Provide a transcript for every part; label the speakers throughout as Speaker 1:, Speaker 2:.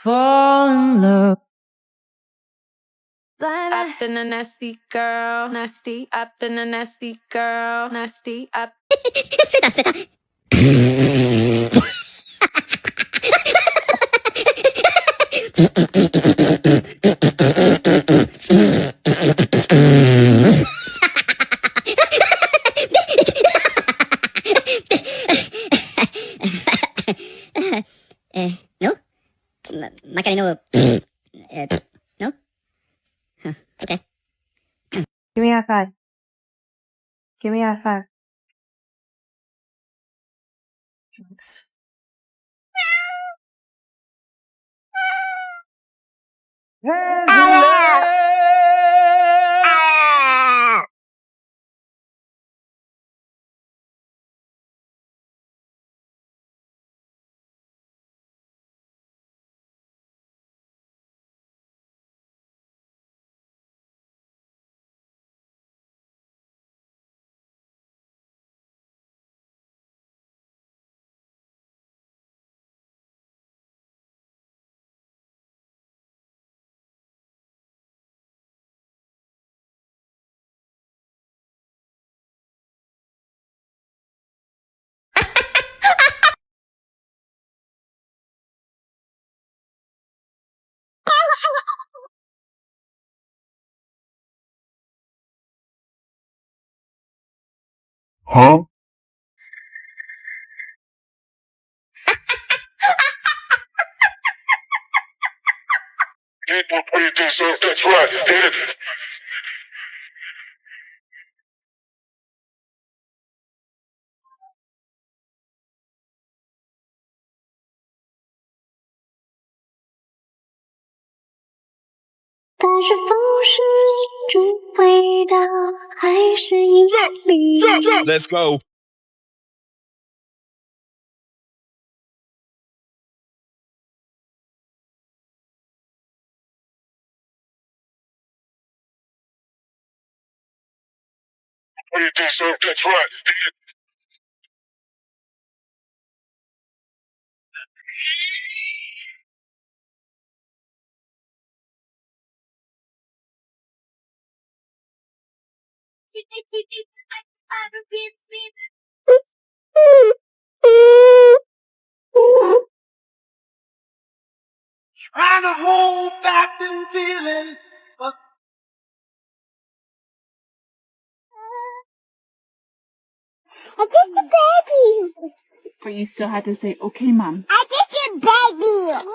Speaker 1: Fall in love.
Speaker 2: I've been a nasty girl, nasty. I've been a nasty girl, nasty.
Speaker 3: No? Macarena, no? Huh, okay.
Speaker 4: Give me a 5. Give me a 5. Thanks.
Speaker 5: Huh? People put themselves, that's right. Hit it. Let's go. Put themselves, that's right. Hit it. Trying to hold back them feelings, but
Speaker 3: I kissed the baby.
Speaker 6: But you still had to say, okay, Mum.
Speaker 3: I kissed your baby.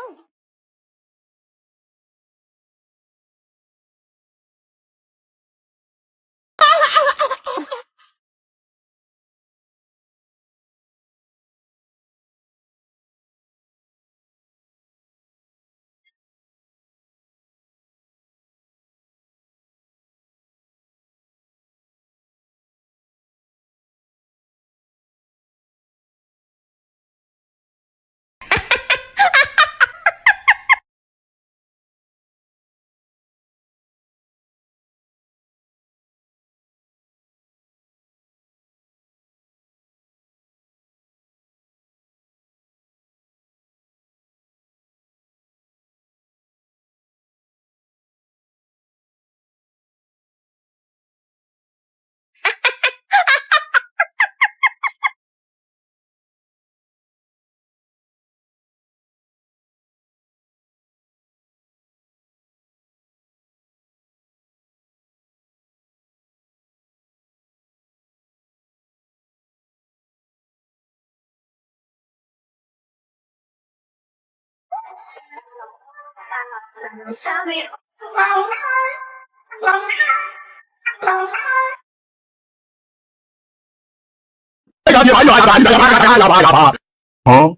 Speaker 5: Huh?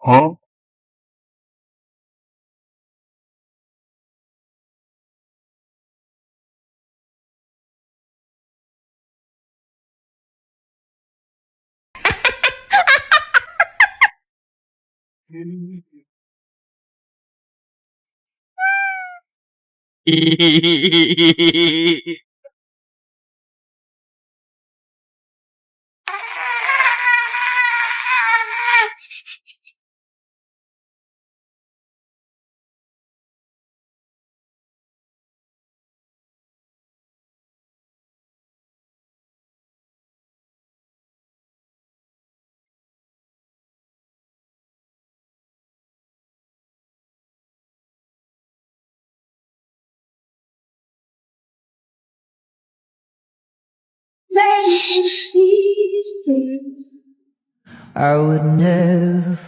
Speaker 5: Huh?
Speaker 1: I would never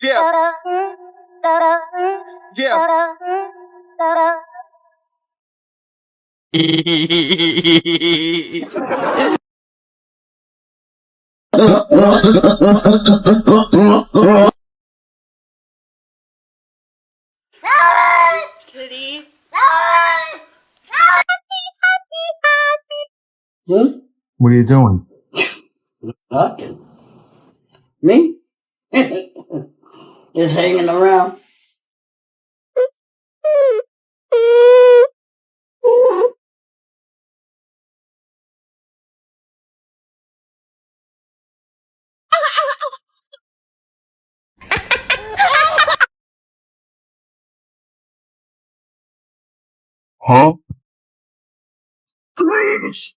Speaker 5: Yeah. Yeah.
Speaker 3: Kitty.
Speaker 5: What are you doing?
Speaker 7: Huh? Me? Just hanging around.
Speaker 5: Huh? Please.